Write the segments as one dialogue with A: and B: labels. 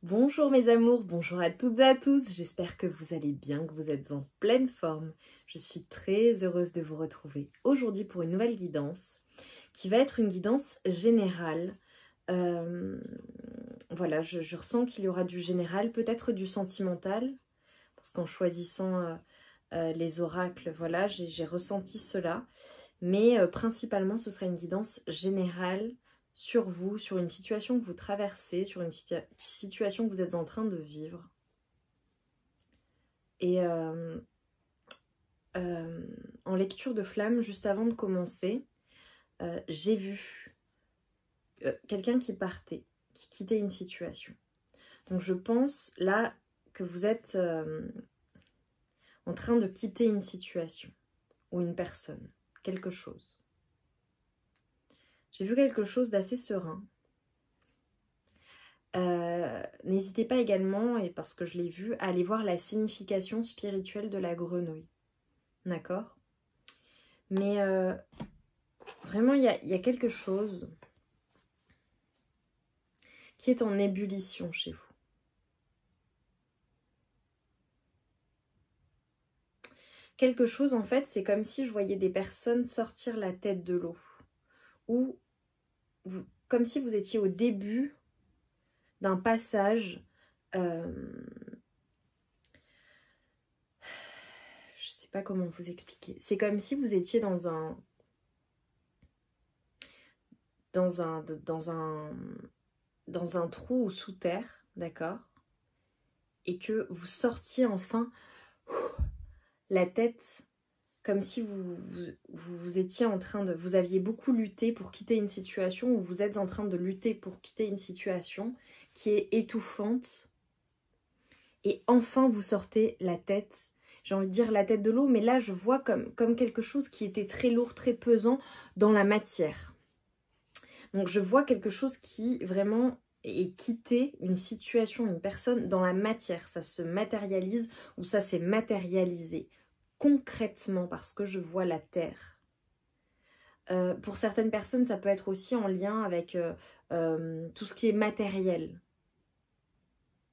A: Bonjour mes amours, bonjour à toutes et à tous, j'espère que vous allez bien, que vous êtes en pleine forme. Je suis très heureuse de vous retrouver aujourd'hui pour une nouvelle guidance qui va être une guidance générale. Voilà, je ressens qu'il y aura du général, peut-être du sentimental, parce qu'en choisissant les oracles, voilà, j'ai ressenti cela. Mais principalement, ce sera une guidance générale sur vous, sur une situation que vous traversez, sur une situation que vous êtes en train de vivre. Et en lecture de flamme, juste avant de commencer, j'ai vu quelqu'un qui partait, qui quittait une situation. Donc je pense là que vous êtes en train de quitter une situation ou une personne, quelque chose. J'ai vu quelque chose d'assez serein. N'hésitez pas également, et parce que je l'ai vu, à aller voir la signification spirituelle de la grenouille. D'accord? Mais vraiment, il y a quelque chose qui est en ébullition chez vous. Quelque chose, en fait, c'est comme si je voyais des personnes sortir la tête de l'eau. Ou comme si vous étiez au début d'un passage... je sais pas comment vous expliquer. C'est comme si vous étiez dans un trou sous terre, d'accord? Et que vous sortiez enfin la tête, comme si vous étiez en train de... Vous aviez beaucoup lutté pour quitter une situation, ou vous êtes en train de lutter pour quitter une situation qui est étouffante. Et enfin, vous sortez la tête, j'ai envie de dire la tête de l'eau, mais là, je vois comme quelque chose qui était très lourd, très pesant dans la matière. Donc, je vois quelque chose qui vraiment est quitté, une situation, une personne dans la matière. Ça se matérialise ou ça s'est matérialisé concrètement parce que je vois la terre. Pour certaines personnes, ça peut être aussi en lien avec tout ce qui est matériel.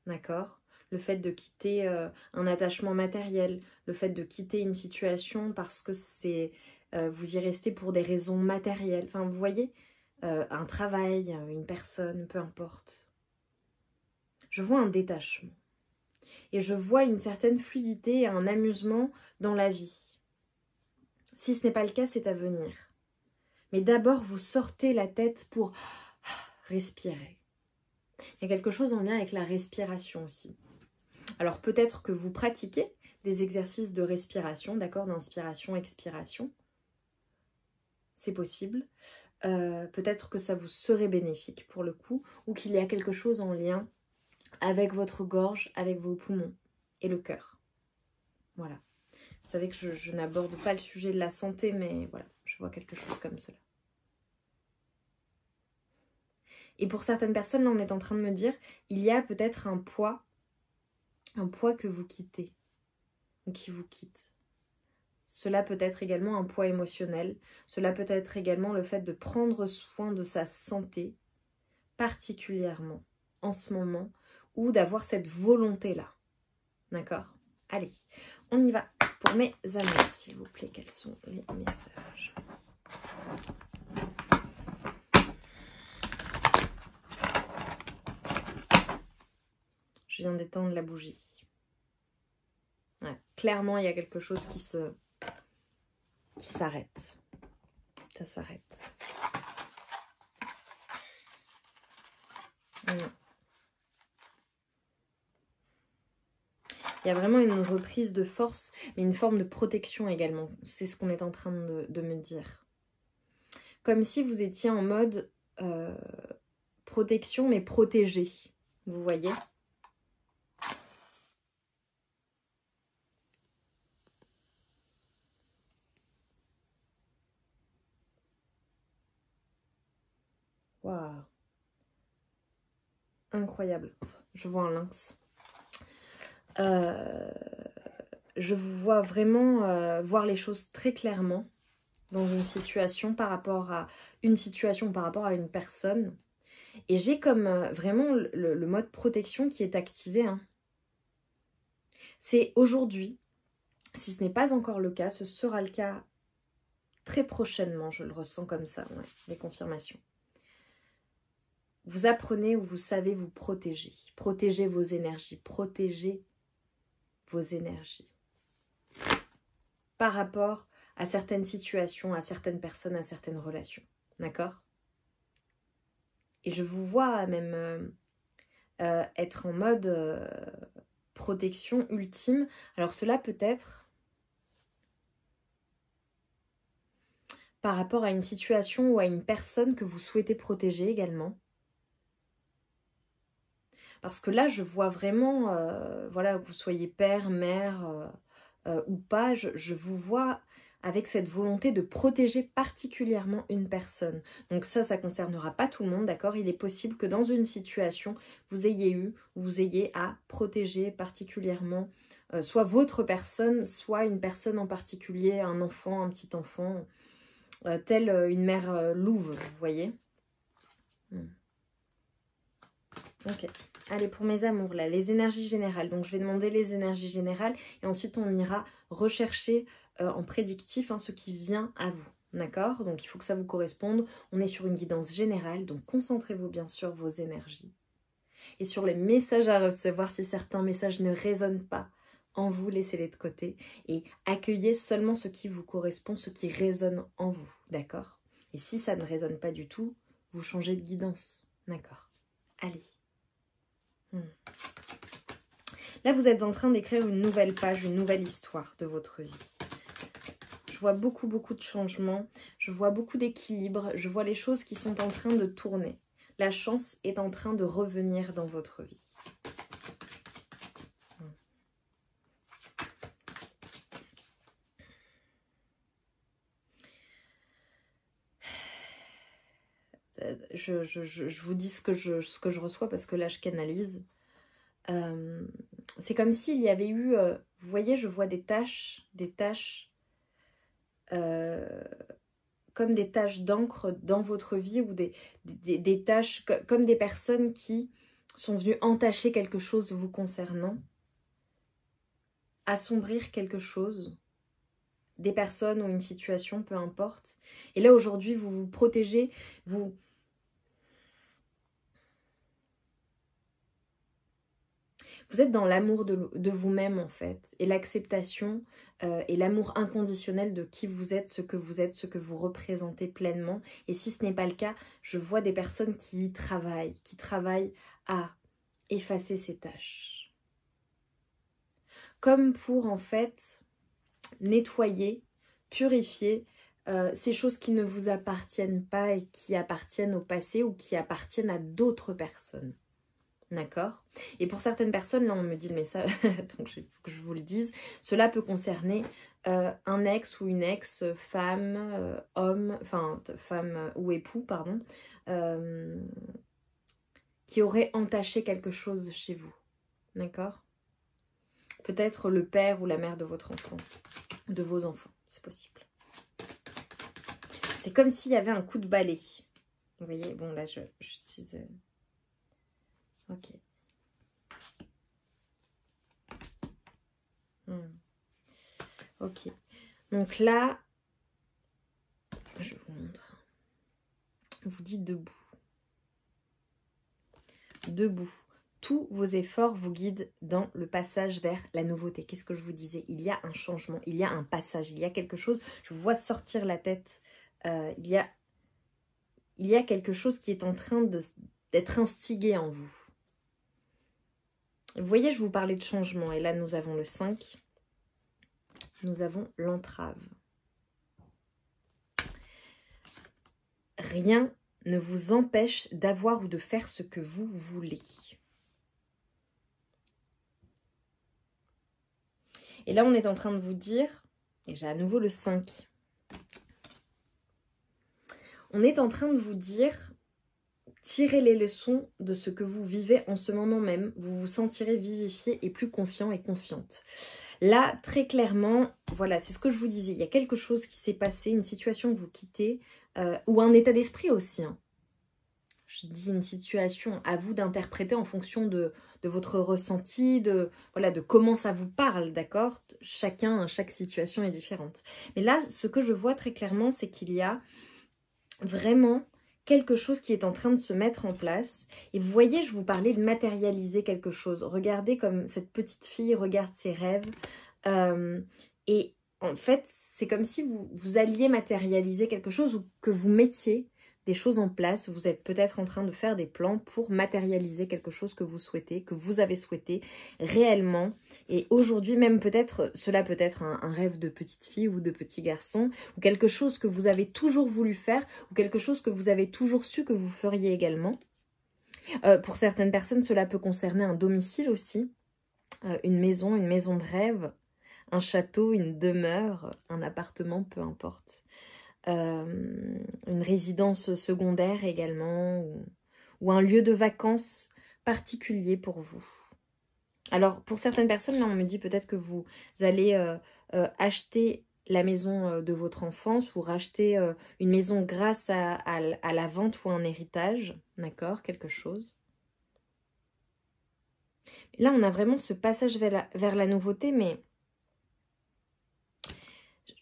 A: D'accord ? Le fait de quitter un attachement matériel, le fait de quitter une situation parce que vous y restez pour des raisons matérielles. Enfin, vous voyez, un travail, une personne, peu importe. Je vois un détachement. Et je vois une certaine fluidité et un amusement dans la vie. Si ce n'est pas le cas, c'est à venir. Mais d'abord, vous sortez la tête pour respirer. Il y a quelque chose en lien avec la respiration aussi. Alors peut-être que vous pratiquez des exercices de respiration, d'accord, d'inspiration, expiration. C'est possible. Peut-être que ça vous serait bénéfique pour le coup, ou qu'il y a quelque chose en lien avec votre gorge, avec vos poumons et le cœur. Voilà. Vous savez que je n'aborde pas le sujet de la santé, mais voilà, je vois quelque chose comme cela. Et pour certaines personnes, là on est en train de me dire, il y a peut-être un poids que vous quittez, ou qui vous quitte. Cela peut être également un poids émotionnel, cela peut être également le fait de prendre soin de sa santé, particulièrement en ce moment, ou d'avoir cette volonté-là. D'accord? Allez, on y va pour mes amours, s'il vous plaît. Quels sont les messages? Je viens d'éteindre la bougie. Ouais, clairement, il y a quelque chose qui s'arrête. Ça s'arrête. Il y a vraiment une reprise de force, mais une forme de protection également. C'est ce qu'on est en train de me dire. Comme si vous étiez en mode protection, mais protégé. Vous voyez ? Waouh! Incroyable. Je vois un lynx. Je vous vois vraiment voir les choses très clairement dans une situation par rapport à une personne. Et j'ai comme vraiment le mode protection qui est activé. Hein. C'est aujourd'hui, si ce n'est pas encore le cas, ce sera le cas très prochainement, je le ressens comme ça, ouais, les confirmations. Vous apprenez ou vous savez vous protéger. Protégez vos énergies, protégez vos énergies. Par rapport à certaines situations, à certaines personnes, à certaines relations. D'accord? Et je vous vois même être en mode protection ultime. Alors cela peut être par rapport à une situation ou à une personne que vous souhaitez protéger également. Parce que là, je vois vraiment, voilà, que vous soyez père, mère ou pas, je vous vois avec cette volonté de protéger particulièrement une personne. Donc ça ne concernera pas tout le monde, d'accord? Il est possible que dans une situation, vous ayez à protéger particulièrement soit votre personne, soit une personne en particulier, un enfant, un petit enfant, telle une mère louve, vous voyez? Ok. Allez, pour mes amours, là, les énergies générales. Donc, je vais demander les énergies générales et ensuite, on ira rechercher en prédictif ce qui vient à vous. D'accord? Donc, il faut que ça vous corresponde. On est sur une guidance générale, donc concentrez-vous bien sur vos énergies. Et sur les messages à recevoir, si certains messages ne résonnent pas en vous, laissez-les de côté. Et accueillez seulement ce qui vous correspond, ce qui résonne en vous. D'accord? Et si ça ne résonne pas du tout, vous changez de guidance. D'accord? Allez. Là, vous êtes en train d'écrire une nouvelle page, une nouvelle histoire de votre vie. Je vois beaucoup de changements, je vois beaucoup d'équilibre, je vois les choses qui sont en train de tourner. La chance est en train de revenir dans votre vie. Je vous dis ce que je reçois parce que là, je canalise. C'est comme s'il y avait eu, vous voyez, je vois des taches comme des taches d'encre dans votre vie ou des taches comme des personnes qui sont venues entacher quelque chose vous concernant, assombrir quelque chose, des personnes ou une situation, peu importe. Et là, aujourd'hui, vous vous protégez, vous êtes dans l'amour de vous-même, en fait, et l'acceptation et l'amour inconditionnel de qui vous êtes, ce que vous représentez pleinement. Et si ce n'est pas le cas, je vois des personnes qui travaillent à effacer ces tâches. Comme pour, en fait, nettoyer, purifier ces choses qui ne vous appartiennent pas et qui appartiennent au passé ou qui appartiennent à d'autres personnes. D'accord? Et pour certaines personnes, là on me dit le message, donc il faut que je vous le dise, cela peut concerner un ex ou une ex, femme, homme, enfin femme ou époux, pardon, qui aurait entaché quelque chose chez vous. D'accord? Peut-être le père ou la mère de votre enfant, de vos enfants, c'est possible. C'est comme s'il y avait un coup de balai. Vous voyez, bon là je suis... Ok. Ok. Donc là, je vous montre. Vous dites debout. Debout. Tous vos efforts vous guident dans le passage vers la nouveauté. Qu'est-ce que je vous disais? Il y a un changement, il y a un passage, il y a quelque chose. Je vous vois sortir la tête. Il y a quelque chose qui est en train d'être instigué en vous. Vous voyez, je vous parlais de changement. Et là, nous avons le 5. Nous avons l'entrave. Rien ne vous empêche d'avoir ou de faire ce que vous voulez. Et là, on est en train de vous dire, et j'ai à nouveau le 5. On est en train de vous dire, tirez les leçons de ce que vous vivez en ce moment même. Vous vous sentirez vivifié et plus confiant et confiante. Là, très clairement, voilà, c'est ce que je vous disais. Il y a quelque chose qui s'est passé, une situation que vous quittez, ou un état d'esprit aussi. Hein. Je dis une situation, à vous d'interpréter en fonction de votre ressenti, voilà, de comment ça vous parle, d'accord? Chaque situation est différente. Mais là, ce que je vois très clairement, c'est qu'il y a vraiment quelque chose qui est en train de se mettre en place. Et vous voyez, je vous parlais de matérialiser quelque chose. Regardez comme cette petite fille regarde ses rêves. Et en fait, c'est comme si vous alliez matérialiser quelque chose ou que vous mettiez des choses en place. Vous êtes peut-être en train de faire des plans pour matérialiser quelque chose que vous souhaitez, que vous avez souhaité réellement. Et aujourd'hui, même peut-être, cela peut être un rêve de petite fille ou de petit garçon, ou quelque chose que vous avez toujours voulu faire, ou quelque chose que vous avez toujours su que vous feriez également. Pour certaines personnes, cela peut concerner un domicile aussi, une maison de rêve, un château, une demeure, un appartement, peu importe. Une résidence secondaire également, ou un lieu de vacances particulier pour vous. Alors, pour certaines personnes, là, on me dit peut-être que vous allez acheter la maison de votre enfance ou racheter une maison grâce à la vente ou un héritage, d'accord, quelque chose. Là, on a vraiment ce passage vers la nouveauté, mais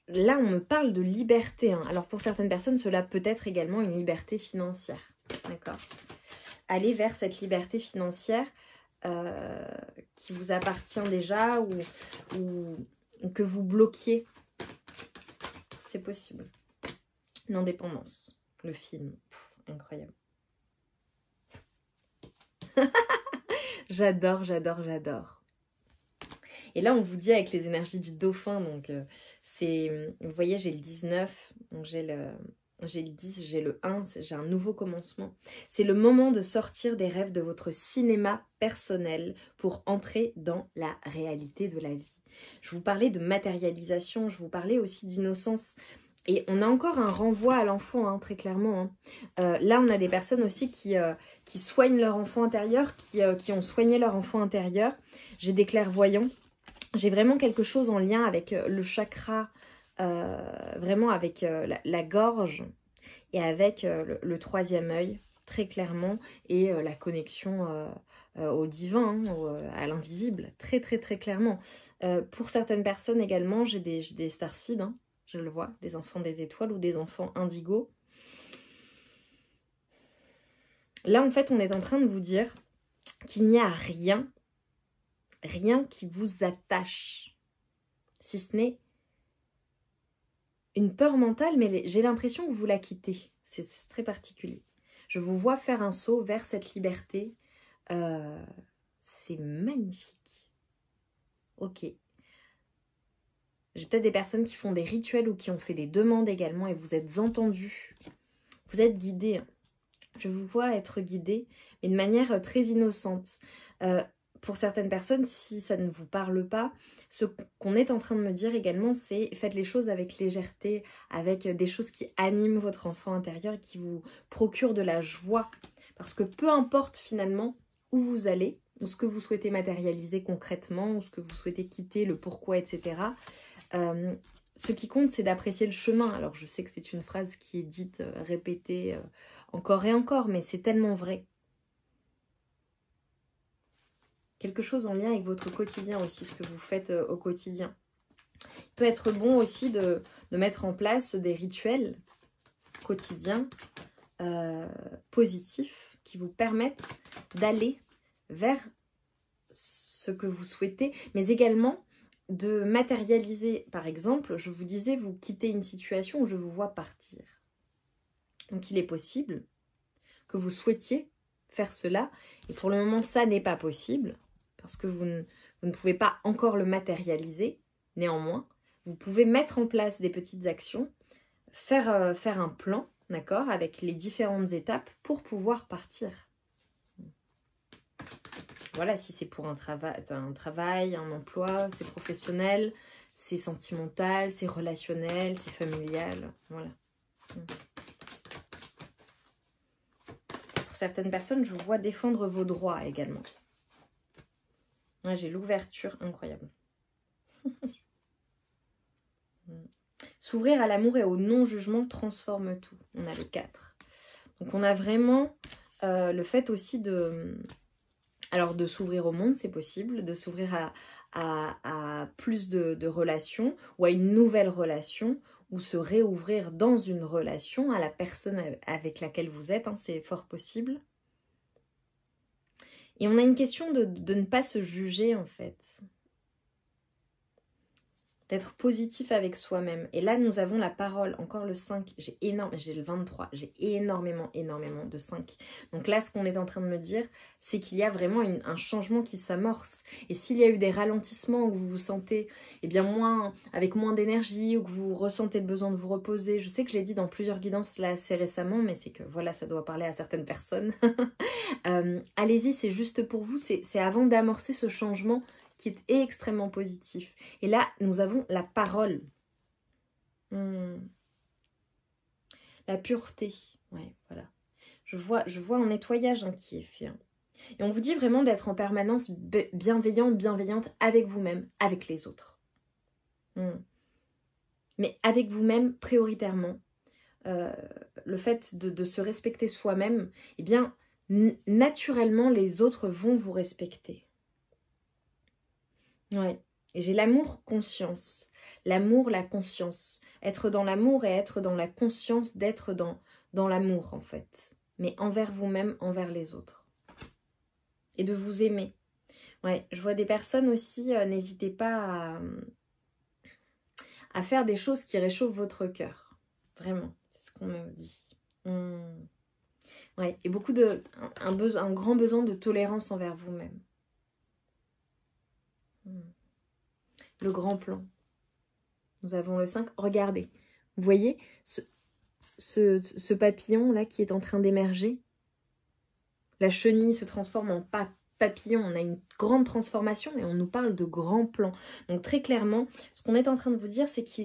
A: là, on me parle de liberté. Hein. Alors, pour certaines personnes, cela peut être également une liberté financière. D'accord? Aller vers cette liberté financière qui vous appartient déjà ou que vous bloquiez. C'est possible. L'indépendance. Le film. Pff, incroyable. J'adore, j'adore, j'adore. Et là, on vous dit avec les énergies du dauphin, donc c'est, vous voyez, j'ai le 19, donc j'ai le 10, j'ai le 1, j'ai un nouveau commencement. C'est le moment de sortir des rêves de votre cinéma personnel pour entrer dans la réalité de la vie. Je vous parlais de matérialisation, je vous parlais aussi d'innocence. Et on a encore un renvoi à l'enfant, hein, très clairement. Hein. Là, on a des personnes aussi qui soignent leur enfant intérieur, qui ont soigné leur enfant intérieur. J'ai des clairvoyants. J'ai vraiment quelque chose en lien avec le chakra, vraiment avec la gorge et avec le troisième œil, très clairement, et la connexion au divin, hein, à l'invisible, très très très clairement. Pour certaines personnes également, j'ai des starseeds, hein, je le vois, des enfants des étoiles ou des enfants indigo. Là, en fait, on est en train de vous dire qu'il n'y a rien qui vous attache, si ce n'est une peur mentale, mais j'ai l'impression que vous la quittez. C'est très particulier. Je vous vois faire un saut vers cette liberté. C'est magnifique. Ok. J'ai peut-être des personnes qui font des rituels ou qui ont fait des demandes également et vous êtes entendus. Vous êtes guidés. Je vous vois être guidés, mais de manière très innocente. Pour certaines personnes, si ça ne vous parle pas, ce qu'on est en train de me dire également, c'est faites les choses avec légèreté, avec des choses qui animent votre enfant intérieur et qui vous procurent de la joie. Parce que peu importe finalement où vous allez, ou ce que vous souhaitez matérialiser concrètement, ou ce que vous souhaitez quitter, le pourquoi, etc. Ce qui compte, c'est d'apprécier le chemin. Alors, je sais que c'est une phrase qui est dite, répétée encore et encore, mais c'est tellement vrai. Quelque chose en lien avec votre quotidien aussi, ce que vous faites au quotidien. Il peut être bon aussi de mettre en place des rituels quotidiens positifs qui vous permettent d'aller vers ce que vous souhaitez, mais également de matérialiser. Par exemple, je vous disais, vous quittez une situation où je vous vois partir. Donc il est possible que vous souhaitiez faire cela, et pour le moment ça n'est pas possible, parce que vous ne pouvez pas encore le matérialiser. Néanmoins, vous pouvez mettre en place des petites actions, faire un plan, d'accord, avec les différentes étapes pour pouvoir partir. Voilà, si c'est pour un travail, un emploi, c'est professionnel, c'est sentimental, c'est relationnel, c'est familial, voilà. Pour certaines personnes, je vous vois défendre vos droits également. Ouais, j'ai l'ouverture incroyable. S'ouvrir à l'amour et au non-jugement transforme tout. On a le 4. Donc on a vraiment le fait aussi de... Alors de s'ouvrir au monde, c'est possible, de s'ouvrir à plus de relations ou à une nouvelle relation ou se réouvrir dans une relation à la personne avec laquelle vous êtes, hein, c'est fort possible. Et on a une question de ne pas se juger en fait. D'être positif avec soi-même. Et là, nous avons la parole, encore le 5, j'ai le 23, j'ai énormément de 5. Donc là, ce qu'on est en train de me dire, c'est qu'il y a vraiment un changement qui s'amorce. Et s'il y a eu des ralentissements où vous vous sentez avec moins d'énergie, ou que vous ressentez le besoin de vous reposer, je sais que je l'ai dit dans plusieurs guidances là assez récemment, mais c'est que voilà, ça doit parler à certaines personnes. Allez-y, c'est juste pour vous, c'est avant d'amorcer ce changement qui est extrêmement positif. Et là, nous avons la parole. La pureté. Ouais, voilà. Je vois un nettoyage hein, qui est fait. Hein. Et on vous dit vraiment d'être en permanence bienveillante avec vous-même, avec les autres. Mais avec vous-même prioritairement. Le fait de se respecter soi-même, eh bien, naturellement, les autres vont vous respecter. Ouais, et j'ai l'amour-conscience. L'amour, la conscience. Être dans l'amour et être dans la conscience d'être dans l'amour, en fait. Mais envers vous-même, envers les autres. Et de vous aimer. Ouais, je vois des personnes aussi, n'hésitez pas à faire des choses qui réchauffent votre cœur. Vraiment, c'est ce qu'on me dit. Ouais, et beaucoup un grand besoin de tolérance envers vous-même. Le grand plan. Nous avons le 5. Regardez, vous voyez ce papillon là qui est en train d'émerger. La chenille se transforme en papillon. On a une grande transformation et on nous parle de grand plan. Donc très clairement, ce qu'on est en train de vous dire, c'est que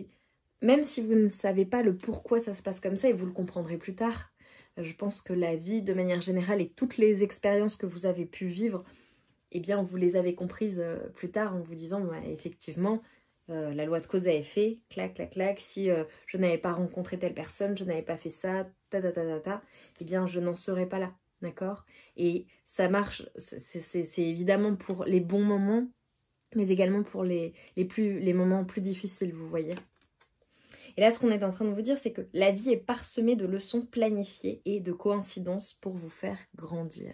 A: même si vous ne savez pas le pourquoi ça se passe comme ça, et vous le comprendrez plus tard, je pense que la vie de manière générale et toutes les expériences que vous avez pu vivre, eh bien, vous les avez comprises plus tard en vous disant, bah, effectivement, la loi de cause à effet, clac, clac, clac, si je n'avais pas rencontré telle personne, je n'avais pas fait ça, eh bien, je n'en serais pas là, d'accord? Et ça marche, c'est évidemment pour les bons moments, mais également pour les moments plus difficiles, vous voyez. Et là, ce qu'on est en train de vous dire, c'est que la vie est parsemée de leçons planifiées et de coïncidences pour vous faire grandir.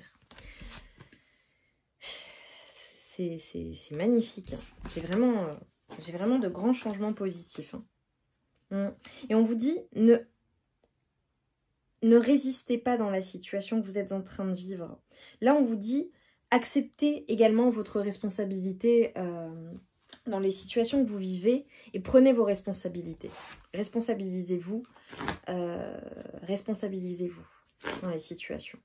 A: C'est magnifique. Hein. J'ai vraiment de grands changements positifs. Hein. Et on vous dit, ne résistez pas dans la situation que vous êtes en train de vivre. Là, on vous dit, acceptez également votre responsabilité dans les situations que vous vivez et prenez vos responsabilités. Responsabilisez-vous dans les situations.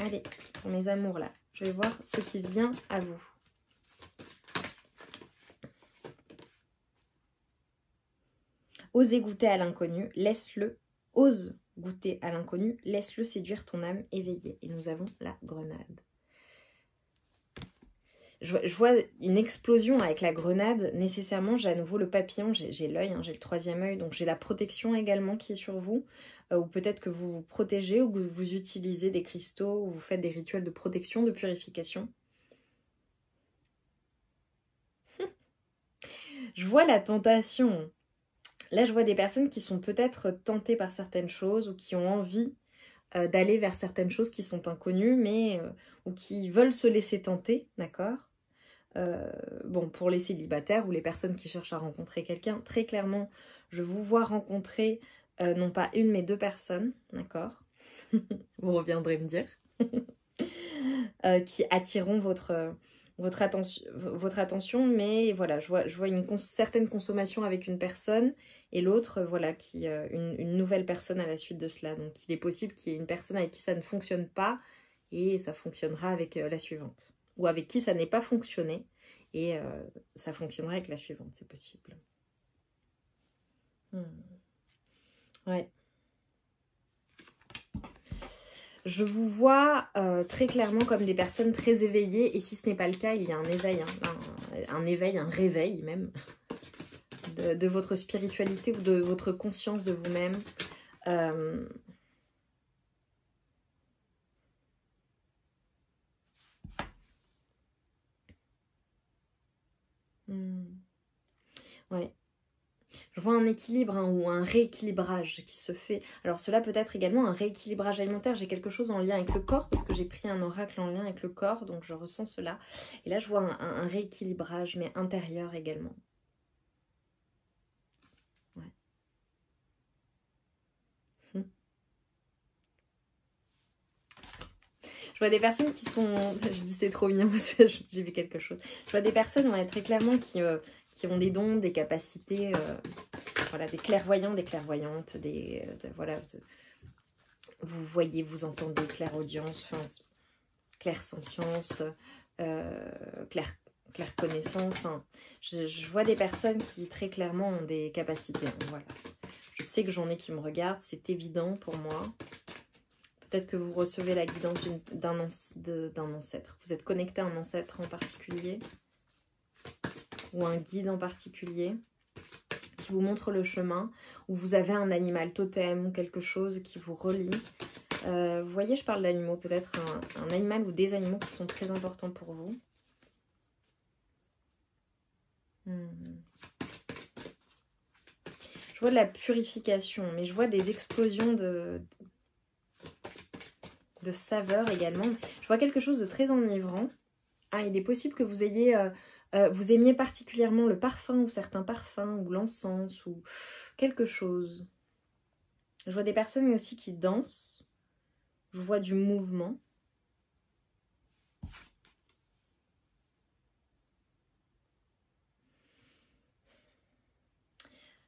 A: Allez, pour mes amours là, je vais voir ce qui vient à vous. Osez goûter à l'inconnu, laisse-le, ose goûter à l'inconnu, laisse-le séduire ton âme éveillée. Et nous avons la grenade. Je vois une explosion avec la grenade. Nécessairement, j'ai à nouveau le papillon, j'ai l'œil, hein, j'ai le 3e œil, donc j'ai la protection également qui est sur vous. Ou peut-être que vous vous protégez, ou que vous utilisez des cristaux, ou vous faites des rituels de protection, de purification. Je vois la tentation. Là, je vois des personnes qui sont peut-être tentées par certaines choses, ou qui ont envie d'aller vers certaines choses qui sont inconnues, mais ou qui veulent se laisser tenter, d'accord? Bon, pour les célibataires ou les personnes qui cherchent à rencontrer quelqu'un, très clairement, je vous vois rencontrer non pas une, mais 2 personnes, d'accord? Vous reviendrez me dire. Qui attireront votre attention, mais voilà, je vois une certaine consommation avec une personne et l'autre, voilà, qui une nouvelle personne à la suite de cela. Donc, il est possible qu'il y ait une personne avec qui ça ne fonctionne pas et ça fonctionnera avec la suivante. Ou avec qui ça n'ait pas fonctionné et ça fonctionnera avec la suivante, c'est possible. Ouais. Je vous vois très clairement comme des personnes très éveillées. Et si ce n'est pas le cas, il y a un éveil, un réveil même de votre spiritualité ou de votre conscience de vous-même. Ouais. Je vois un équilibre hein, ou un rééquilibrage qui se fait. Alors cela peut être également un rééquilibrage alimentaire. J'ai quelque chose en lien avec le corps parce que j'ai pris un oracle en lien avec le corps. Donc je ressens cela. Et là je vois un rééquilibrage mais intérieur également. Ouais. Je vois des personnes qui sont... Je dis c'est trop mignon parce que j'ai vu quelque chose. Je vois des personnes ouais, très clairement qui ont des dons, des capacités... Voilà, des clairvoyants, des clairvoyantes, voilà, vous voyez, vous entendez, clairaudience, enfin, clairsentience, clairconnaissance. Enfin, je vois des personnes qui très clairement ont des capacités. Voilà. Je sais que j'en ai qui me regardent, c'est évident pour moi. Peut-être que vous recevez la guidance d'un ancêtre. Vous êtes connecté à un ancêtre en particulier ou un guide en particulier qui vous montre le chemin, ou vous avez un animal totem ou quelque chose qui vous relie. Vous voyez, je parle d'animaux, peut-être un animal ou des animaux qui sont très importants pour vous. Je vois de la purification, mais je vois des explosions de saveurs également. Je vois quelque chose de très enivrant. Ah, il est possible que vous ayez... vous aimiez particulièrement le parfum ou certains parfums ou l'encens ou quelque chose. Je vois des personnes aussi qui dansent. Je vois du mouvement.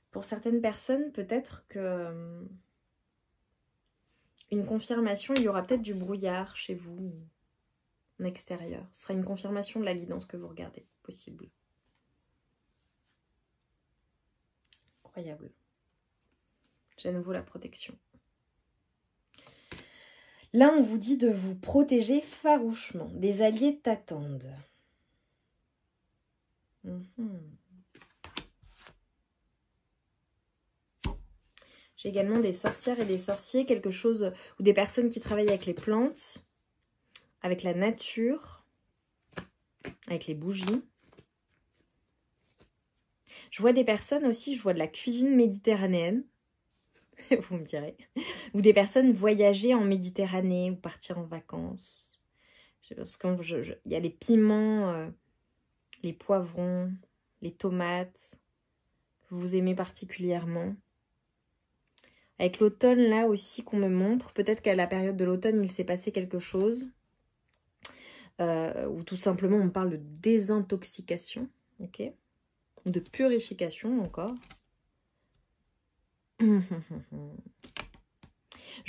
A: Pour certaines personnes, peut-être que une confirmation, il y aura peut-être du brouillard chez vous en extérieur. Ce sera une confirmation de la guidance que vous regardez. Possible. Incroyable. J'ai à nouveau la protection. Là, on vous dit de vous protéger farouchement. Des alliés t'attendent. J'ai également des sorcières et des sorciers, quelque chose, ou des personnes qui travaillent avec les plantes, avec la nature, avec les bougies. Je vois des personnes aussi, je vois de la cuisine méditerranéenne, vous me direz, ou des personnes voyager en Méditerranée ou partir en vacances. Parce qu'il y a les piments, les poivrons, les tomates, que vous aimez particulièrement. Avec l'automne, là aussi, qu'on me montre, peut-être qu'à la période de l'automne, il s'est passé quelque chose. Ou tout simplement, on parle de désintoxication, ok, de purification encore. Je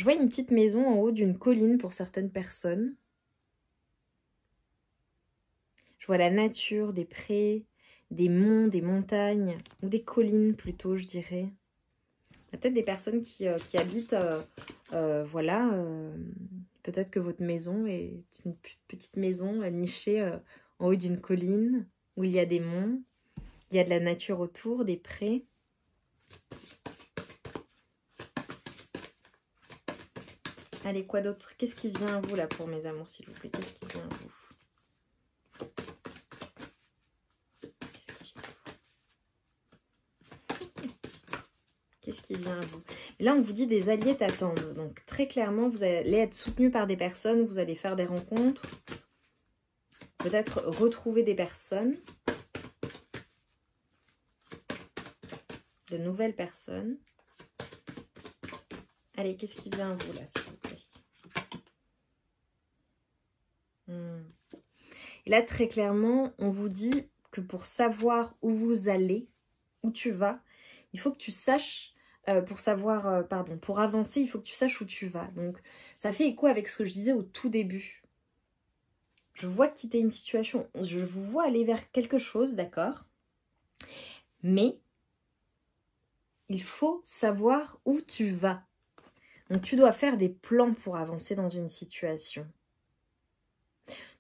A: vois une petite maison en haut d'une colline pour certaines personnes. Je vois la nature, des prés, des monts, des montagnes, ou des collines plutôt, je dirais. Il y a peut-être des personnes qui habitent, voilà, peut-être que votre maison est une petite maison nichée en haut d'une colline, où il y a des monts, il y a de la nature autour, des prés. Allez, quoi d'autre? Qu'est-ce qui vient à vous là pour mes amours, s'il vous plaît? Qu'est-ce qui vient à vous? Qu'est-ce qui vient à vous? Là, on vous dit des alliés t'attendent. Donc, très clairement, vous allez être soutenu par des personnes. Vous allez faire des rencontres. Peut-être retrouver des personnes. De nouvelles personnes. Allez, qu'est-ce qui vient à vous, là, s'il vous plaît? Et là, très clairement, on vous dit que pour savoir où vous allez, où tu vas, il faut que tu saches... pour avancer, il faut que tu saches où tu vas. Donc, ça fait écho avec ce que je disais au tout début. Je vois quitter une situation, je vous vois aller vers quelque chose, d'accord? Mais, il faut savoir où tu vas. Donc, tu dois faire des plans pour avancer dans une situation.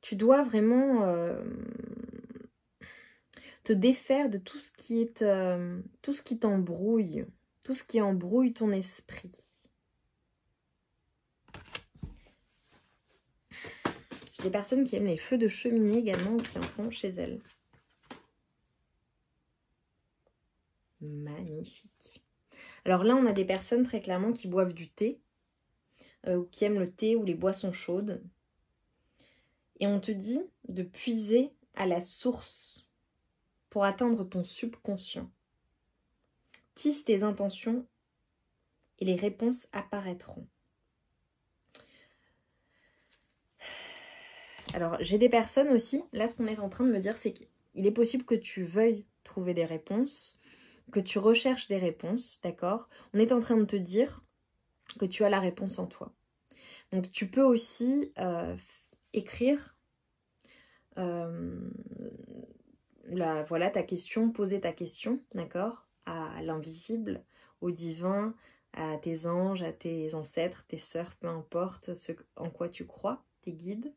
A: Tu dois vraiment te défaire de tout ce qui est, tout ce qui t'embrouille, tout ce qui embrouille ton esprit. J'ai des personnes qui aiment les feux de cheminée également, ou qui en font chez elles. Magnifique. Alors là, on a des personnes très clairement qui boivent du thé, ou qui aiment le thé ou les boissons chaudes. Et on te dit de puiser à la source pour atteindre ton subconscient. Tisse tes intentions et les réponses apparaîtront. Alors, j'ai des personnes aussi, là ce qu'on est en train de me dire, c'est qu'il est possible que tu veuilles trouver des réponses, que tu recherches des réponses, d'accord? On est en train de te dire que tu as la réponse en toi. Donc tu peux aussi écrire voilà, ta question, poser ta question, d'accord? À l'invisible, au divin, à tes anges, à tes ancêtres, tes sœurs, peu importe ce en quoi tu crois, tes guides.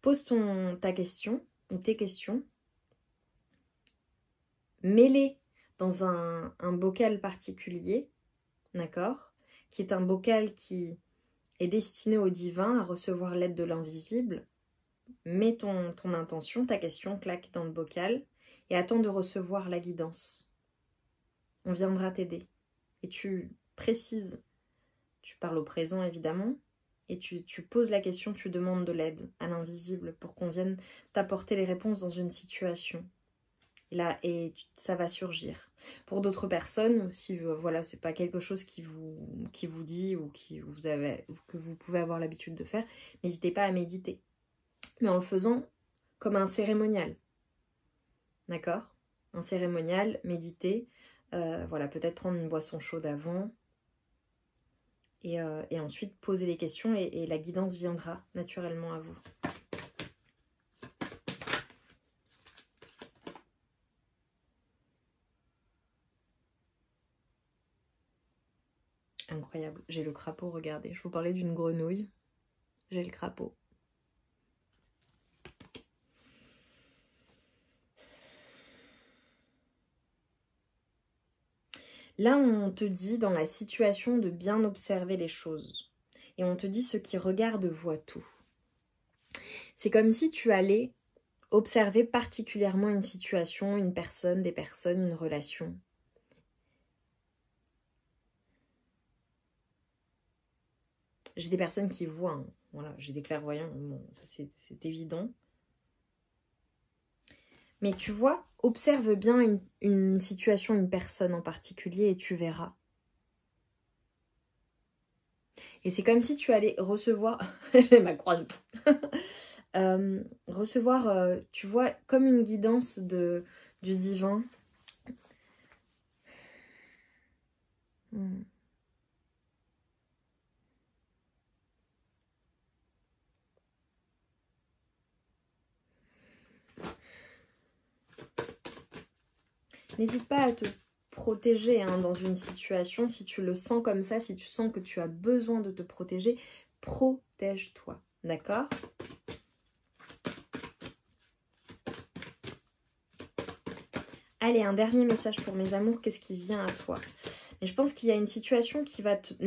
A: Pose ta question ou tes questions. Mets-les dans un bocal particulier, d'accord? Qui est un bocal qui est destiné au divin, à recevoir l'aide de l'invisible. Mets ton intention, ta question, claque dans le bocal et attends de recevoir la guidance. On viendra t'aider. Et tu précises, tu parles au présent évidemment, et tu poses la question, tu demandes de l'aide à l'invisible pour qu'on vienne t'apporter les réponses dans une situation. Et ça va surgir. Pour d'autres personnes, si voilà, c'est pas quelque chose qui vous dit ou que vous pouvez avoir l'habitude de faire, n'hésitez pas à méditer. Mais en le faisant comme un cérémonial. D'accord? Un cérémonial, méditer. Voilà, peut-être prendre une boisson chaude avant. Et ensuite poser les questions et la guidance viendra naturellement à vous. Incroyable, j'ai le crapaud, regardez. Je vous parlais d'une grenouille, j'ai le crapaud. Là, on te dit dans la situation de bien observer les choses. Et on te dit ce qui regarde voit tout. C'est comme si tu allais observer particulièrement une situation, une personne, des personnes, une relation. J'ai des personnes qui voient, hein. Voilà, j'ai des clairvoyants, bon, ça c'est évident. Mais tu vois, observe bien une situation, une personne en particulier et tu verras. Et c'est comme si tu allais recevoir, ma croix de recevoir, tu vois, comme une guidance du divin. N'hésite pas à te protéger hein, dans une situation, si tu le sens comme ça, si tu sens que tu as besoin de te protéger, protège-toi, d'accord? Allez, un dernier message pour mes amours, qu'est-ce qui vient à toi? Et je pense qu'il y a une situation qui va te qui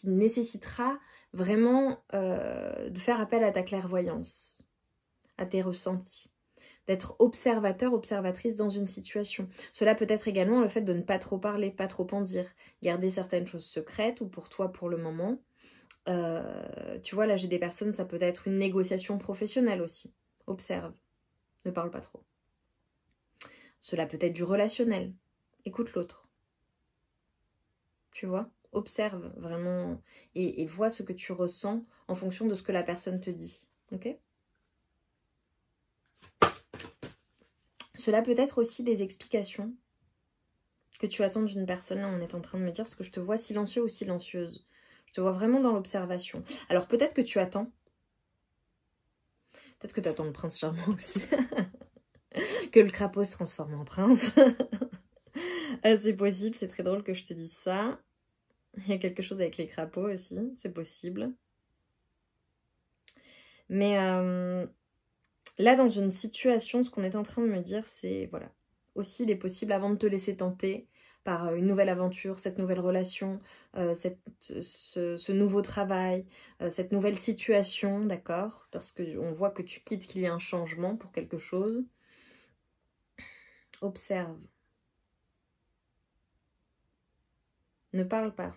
A: nécessitera vraiment de faire appel à ta clairvoyance, à tes ressentis. D'être observateur, observatrice dans une situation. Cela peut être également le fait de ne pas trop parler, pas trop en dire, garder certaines choses secrètes ou pour toi pour le moment. Tu vois, là j'ai des personnes, ça peut être une négociation professionnelle aussi. Observe, ne parle pas trop. Cela peut être du relationnel. Écoute l'autre. Tu vois, observe vraiment et vois ce que tu ressens en fonction de ce que la personne te dit. Ok ? Cela peut être aussi des explications que tu attends d'une personne. Là, on est en train de me dire parce que je te vois silencieux ou silencieuse. Je te vois vraiment dans l'observation. Alors, peut-être que tu attends. Peut-être que tu attends le prince charmant aussi. Que le crapaud se transforme en prince. C'est possible, c'est très drôle que je te dise ça. Il y a quelque chose avec les crapauds aussi, c'est possible. Mais là, dans une situation, ce qu'on est en train de me dire, c'est, voilà, aussi il est possible, avant de te laisser tenter par une nouvelle aventure, cette nouvelle relation, ce nouveau travail, cette nouvelle situation, d'accord? Parce qu'on voit que tu quittes, qu'il y a un changement pour quelque chose. Observe. Ne parle pas.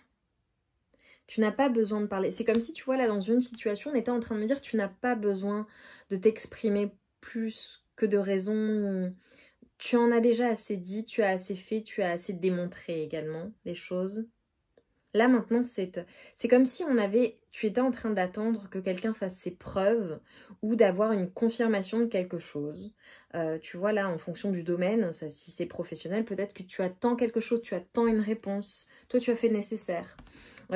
A: Tu n'as pas besoin de parler. C'est comme si, tu vois, là, dans une situation, on était en train de me dire, tu n'as pas besoin de t'exprimer plus que de raison. Tu en as déjà assez dit, tu as assez fait, tu as assez démontré également les choses. Là, maintenant, c'est comme si tu étais en train d'attendre que quelqu'un fasse ses preuves ou d'avoir une confirmation de quelque chose. Tu vois, là, en fonction du domaine, si c'est professionnel, peut-être que tu attends quelque chose, tu attends une réponse. Toi, tu as fait le nécessaire.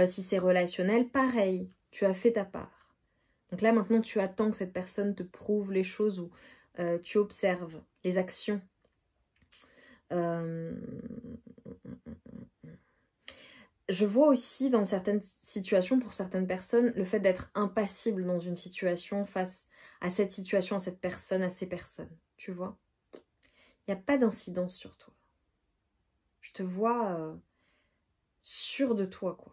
A: Si c'est relationnel, pareil, tu as fait ta part. Donc là, maintenant, tu attends que cette personne te prouve les choses ou tu observes les actions. Je vois aussi dans certaines situations, pour certaines personnes, le fait d'être impassible dans une situation face à cette situation, à cette personne, à ces personnes. Tu vois? Il n'y a pas d'incidence sur toi. Je te vois sûr de toi, quoi.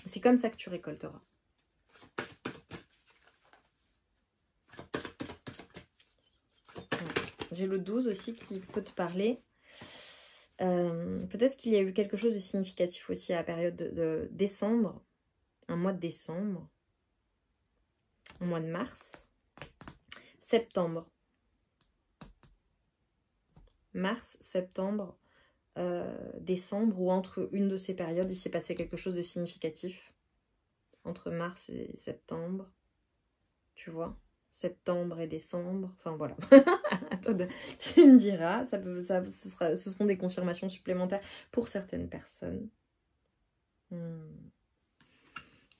A: C'est comme ça que tu récolteras. J'ai le 12 aussi qui peut te parler. Peut-être qu'il y a eu quelque chose de significatif aussi à la période de décembre. Un mois de décembre. Un mois de mars. Septembre. Mars, septembre, décembre, ou entre une de ces périodes, il s'est passé quelque chose de significatif. Entre mars et septembre. Tu vois, septembre et décembre. Enfin, voilà. Tu me diras. Ce seront des confirmations supplémentaires pour certaines personnes.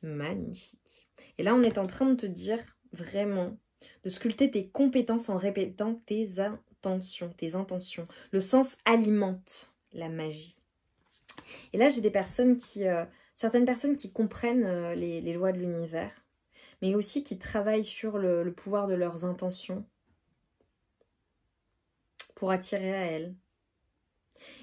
A: Magnifique. Et là, on est en train de te dire vraiment de sculpter tes compétences en répétant tes intentions. Le sens alimente la magie. Et là, j'ai des personnes certaines personnes qui comprennent les lois de l'univers, mais aussi qui travaillent sur le pouvoir de leurs intentions pour attirer à elles.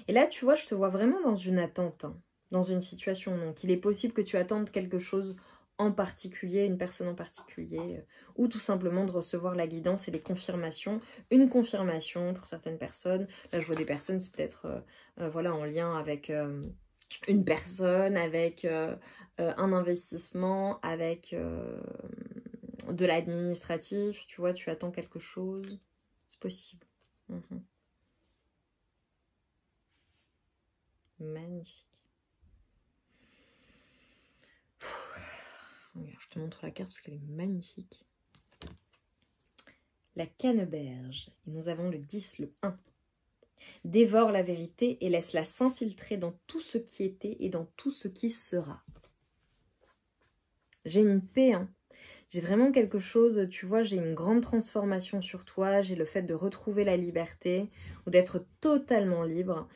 A: Et là, tu vois, je te vois vraiment dans une attente, hein, dans une situation. Donc, il est possible que tu attendes quelque chose en particulier, une personne en particulier, ou tout simplement de recevoir la guidance et les confirmations. Une confirmation pour certaines personnes. Là, je vois des personnes, c'est peut-être voilà, en lien avec une personne, avec un investissement, avec de l'administratif. Tu vois, tu attends quelque chose. C'est possible. Magnifique. Regarde, je te montre la carte parce qu'elle est magnifique. La canneberge. Et nous avons le 10, le 1. Dévore la vérité et laisse-la s'infiltrer dans tout ce qui était et dans tout ce qui sera. J'ai une paix, hein. J'ai vraiment quelque chose, tu vois, j'ai une grande transformation sur toi. J'ai le fait de retrouver la liberté ou d'être totalement libre.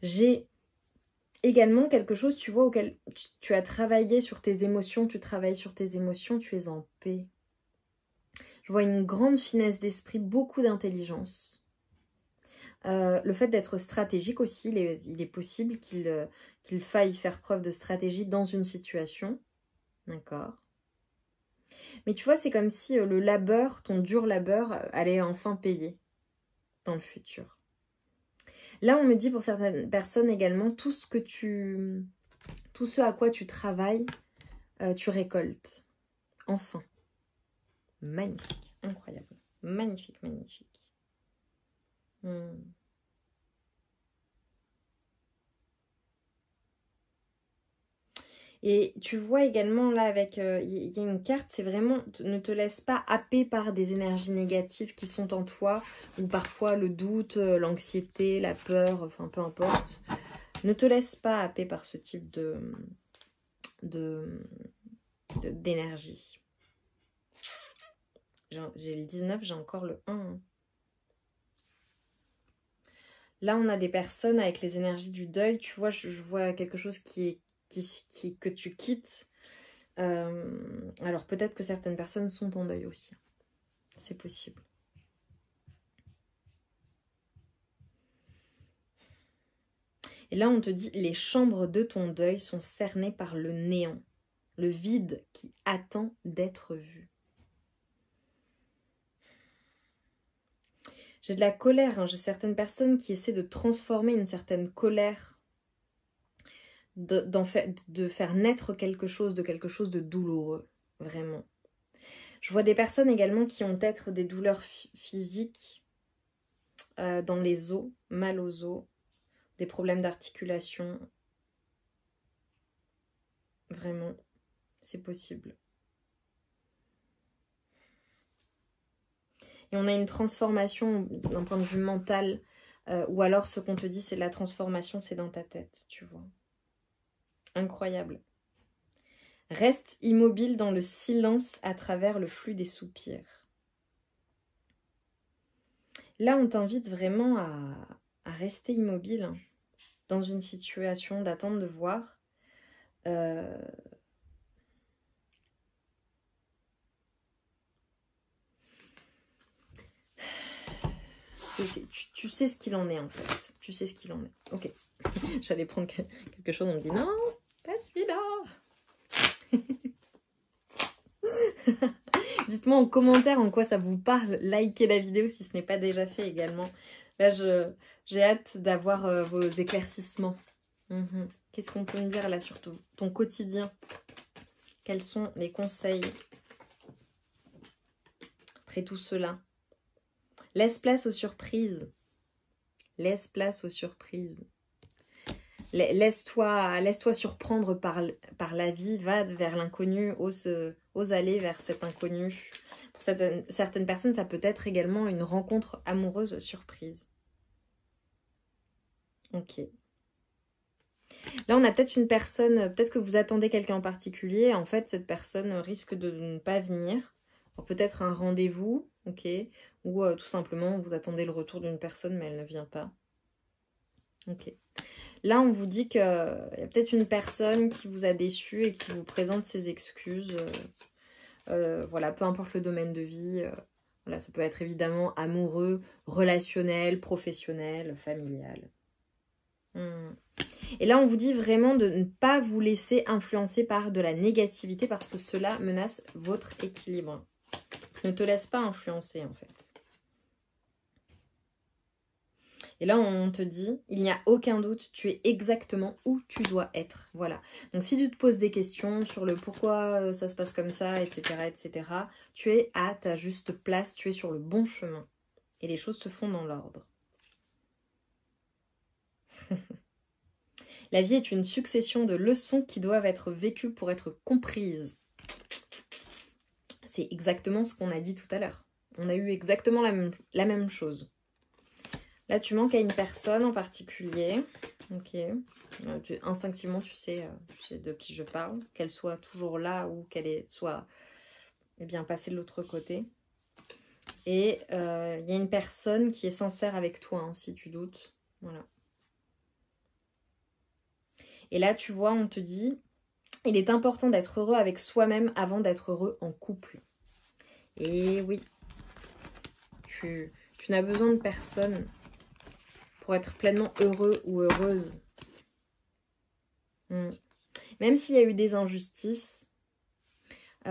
A: J'ai également quelque chose, tu vois, auquel tu as travaillé sur tes émotions, tu travailles sur tes émotions, tu es en paix. Je vois une grande finesse d'esprit, beaucoup d'intelligence. Le fait d'être stratégique aussi, il est possible qu'il faille faire preuve de stratégie dans une situation. D'accord. Mais tu vois, c'est comme si le labeur, ton dur labeur, allait enfin payer dans le futur. Là, on me dit pour certaines personnes également, tout ce à quoi tu travailles, tu récoltes. Enfin. Magnifique, incroyable. Magnifique, magnifique. Et tu vois également là avec, il y a une carte, c'est vraiment, ne te laisse pas happer par des énergies négatives qui sont en toi, ou parfois le doute, l'anxiété, la peur, enfin peu importe. Ne te laisse pas happer par ce type d'énergie. J'ai le 19, j'ai encore le 1. Là, on a des personnes avec les énergies du deuil. Tu vois, je vois quelque chose que tu quittes. Alors peut-être que certaines personnes sont en deuil aussi. C'est possible. Et là, on te dit, les chambres de ton deuil sont cernées par le néant, le vide qui attend d'être vu. J'ai de la colère, hein. J'ai certaines personnes qui essaient de transformer une certaine colère, de faire naître quelque chose de douloureux, vraiment. Je vois des personnes également qui ont peut-être des douleurs physiques dans les os, mal aux os, des problèmes d'articulation. Vraiment, c'est possible. Et on a une transformation d'un point de vue mental, ou alors ce qu'on te dit, c'est la transformation, c'est dans ta tête, tu vois. Incroyable. Reste immobile dans le silence à travers le flux des soupirs. Là, on t'invite vraiment à rester immobile dans une situation d'attente de voir. Tu sais ce qu'il en est en fait. Tu sais ce qu'il en est. Ok. J'allais prendre quelque chose, on me dit non, pas celui-là. Dites-moi en commentaire en quoi ça vous parle. Likez la vidéo si ce n'est pas déjà fait également. Là, j'ai hâte d'avoir vos éclaircissements. Qu'est-ce qu'on peut me dire là sur ton quotidien? Quels sont les conseils après tout cela? Laisse place aux surprises. Laisse place aux surprises. Laisse-toi surprendre par la vie. Va vers l'inconnu. Ose aller vers cet inconnu. Pour certaines personnes, ça peut être également une rencontre amoureuse surprise. Ok. Là, on a peut-être une personne, peut-être que vous attendez quelqu'un en particulier. En fait, cette personne risque de ne pas venir. Peut-être un rendez-vous, ok, ou tout simplement vous attendez le retour d'une personne mais elle ne vient pas. Ok. Là on vous dit qu'il y a peut-être une personne qui vous a déçu et qui vous présente ses excuses. Voilà, peu importe le domaine de vie. Voilà, ça peut être évidemment amoureux, relationnel, professionnel, familial. Et là on vous dit vraiment de ne pas vous laisser influencer par de la négativité parce que cela menace votre équilibre. Ne te laisse pas influencer en fait. Et là, on te dit, il n'y a aucun doute, tu es exactement où tu dois être. Voilà. Donc, si tu te poses des questions sur le pourquoi ça se passe comme ça, etc., tu es à ta juste place, tu es sur le bon chemin. Et les choses se font dans l'ordre. La vie est une succession de leçons qui doivent être vécues pour être comprises. C'est exactement ce qu'on a dit tout à l'heure. On a eu exactement la même chose. Là, tu manques à une personne en particulier. Ok. Instinctivement, tu sais de qui je parle. Qu'elle soit toujours là ou qu'elle soit passée de l'autre côté. Et il y a une personne qui est sincère avec toi, hein, si tu doutes. Voilà. Et là, tu vois, on te dit, il est important d'être heureux avec soi-même avant d'être heureux en couple. Et oui, tu n'as besoin de personne pour être pleinement heureux ou heureuse. Même s'il y a eu des injustices, tu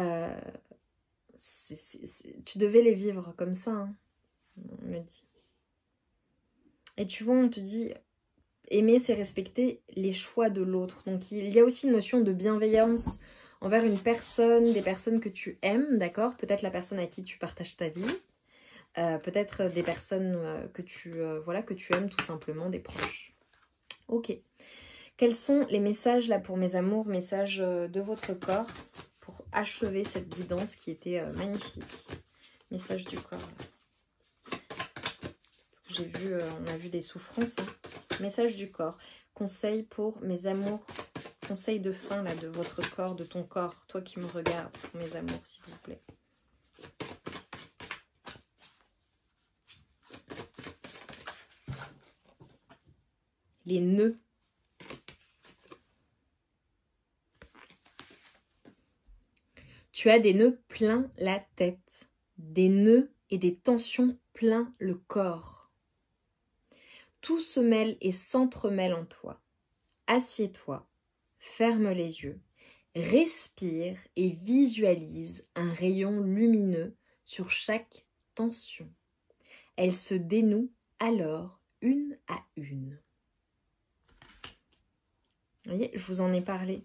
A: devais les vivre comme ça, hein, on me dit. Et tu vois, on te dit, aimer, c'est respecter les choix de l'autre. Donc, il y a aussi une notion de bienveillance envers une personne, des personnes que tu aimes, d'accord? Peut-être la personne à qui tu partages ta vie. Peut-être des personnes que tu aimes tout simplement, des proches. Ok. Quels sont les messages là pour mes amours, messages de votre corps pour achever cette guidance qui était magnifique. Message du corps. Là. Parce que j'ai vu, on a vu des souffrances. Hein. Message du corps. Conseil pour mes amours. Conseil de fin là de votre corps, de ton corps. Toi qui me regardes, pour mes amours, s'il vous plaît. Les nœuds. Tu as des nœuds plein la tête, des nœuds et des tensions plein le corps. Tout se mêle et s'entremêle en toi. Assieds-toi, ferme les yeux, respire et visualise un rayon lumineux sur chaque tension. Elle se dénoue alors une à une. Vous voyez, je vous en ai parlé.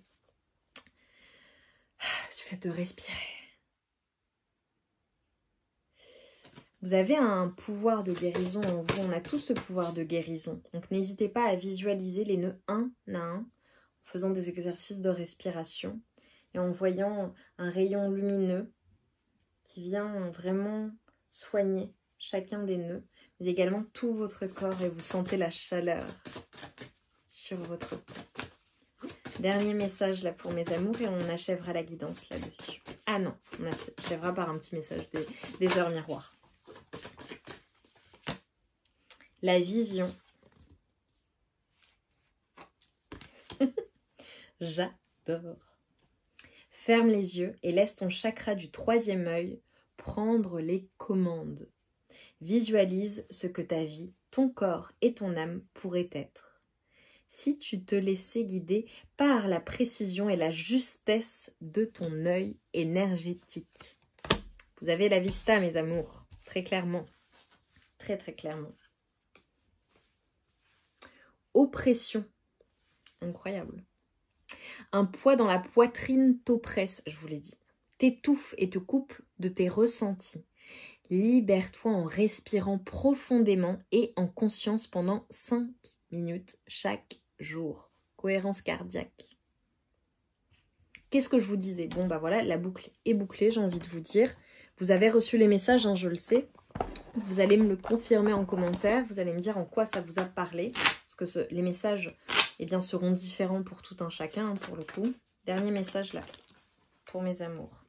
A: Du fait de respirer. Vous avez un pouvoir de guérison en vous. On a tous ce pouvoir de guérison. Donc n'hésitez pas à visualiser les nœuds un à un en faisant des exercices de respiration et en voyant un rayon lumineux qui vient vraiment soigner chacun des nœuds, mais également tout votre corps et vous sentez la chaleur sur votre peau. Dernier message là pour mes amours et on achèvera la guidance là-dessus. Ah non, on achèvera par un petit message des heures miroirs. La vision. J'adore. Ferme les yeux et laisse ton chakra du troisième œil prendre les commandes. Visualise ce que ta vie, ton corps et ton âme pourraient être. Si tu te laissais guider par la précision et la justesse de ton œil énergétique. Vous avez la vista, mes amours, très clairement. Très, très clairement. Oppression. Incroyable. Un poids dans la poitrine t'oppresse, je vous l'ai dit. T'étouffe et te coupe de tes ressentis. Libère-toi en respirant profondément et en conscience pendant 5 minutes chaque jour. Cohérence cardiaque. Qu'est-ce que je vous disais? Bon, bah voilà, la boucle est bouclée, j'ai envie de vous dire. Vous avez reçu les messages, hein, je le sais. Vous allez me le confirmer en commentaire. Vous allez me dire en quoi ça vous a parlé. Parce que les messages eh bien, seront différents pour tout un chacun, hein, pour le coup. Dernier message là, pour mes amours.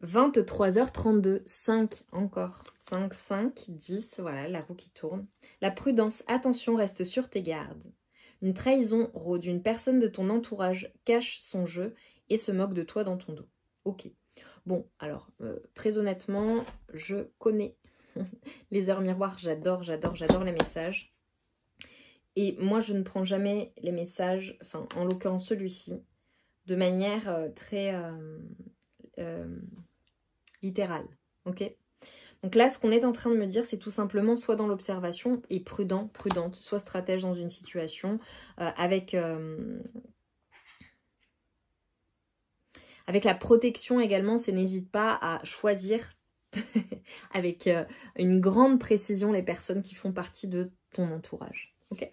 A: 23h32, 5 encore. 5, 5, 10, voilà, la roue qui tourne. La prudence, attention, reste sur tes gardes. Une trahison rôde, une personne de ton entourage cache son jeu et se moque de toi dans ton dos. Ok. Bon, alors, très honnêtement, je connais les heures miroirs, j'adore les messages. Et moi, je ne prends jamais les messages, enfin, en l'occurrence celui-ci, de manière très littérale, ok? Donc là, ce qu'on est en train de me dire, c'est tout simplement soit dans l'observation et prudent, prudente, soit stratège dans une situation avec la protection également, c'est n'hésite pas à choisir avec une grande précision les personnes qui font partie de ton entourage. Ok?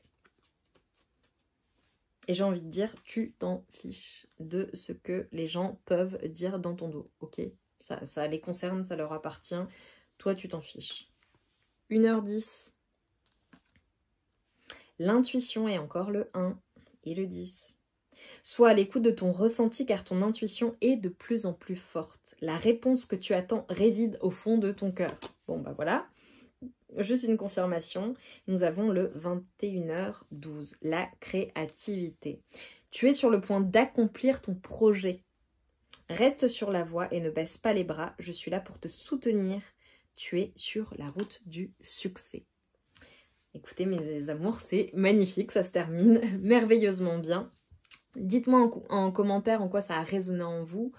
A: Et j'ai envie de dire, tu t'en fiches de ce que les gens peuvent dire dans ton dos. Ok? Ça les concerne, ça leur appartient. Toi, tu t'en fiches. 1h10. L'intuition est encore le 1 et le 10. Sois à l'écoute de ton ressenti car ton intuition est de plus en plus forte. La réponse que tu attends réside au fond de ton cœur. Bon, bah voilà. Juste une confirmation. Nous avons le 21h12, la créativité. Tu es sur le point d'accomplir ton projet. Reste sur la voie et ne baisse pas les bras. Je suis là pour te soutenir. Tu es sur la route du succès. Écoutez mes amours, c'est magnifique. Ça se termine merveilleusement bien. Dites-moi en commentaire en quoi ça a résonné en vous.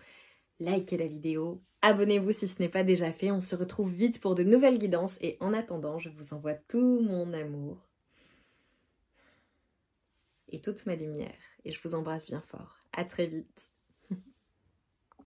A: Likez la vidéo. Abonnez-vous si ce n'est pas déjà fait. On se retrouve vite pour de nouvelles guidances. Et en attendant, je vous envoie tout mon amour et toute ma lumière. Et je vous embrasse bien fort. À très vite.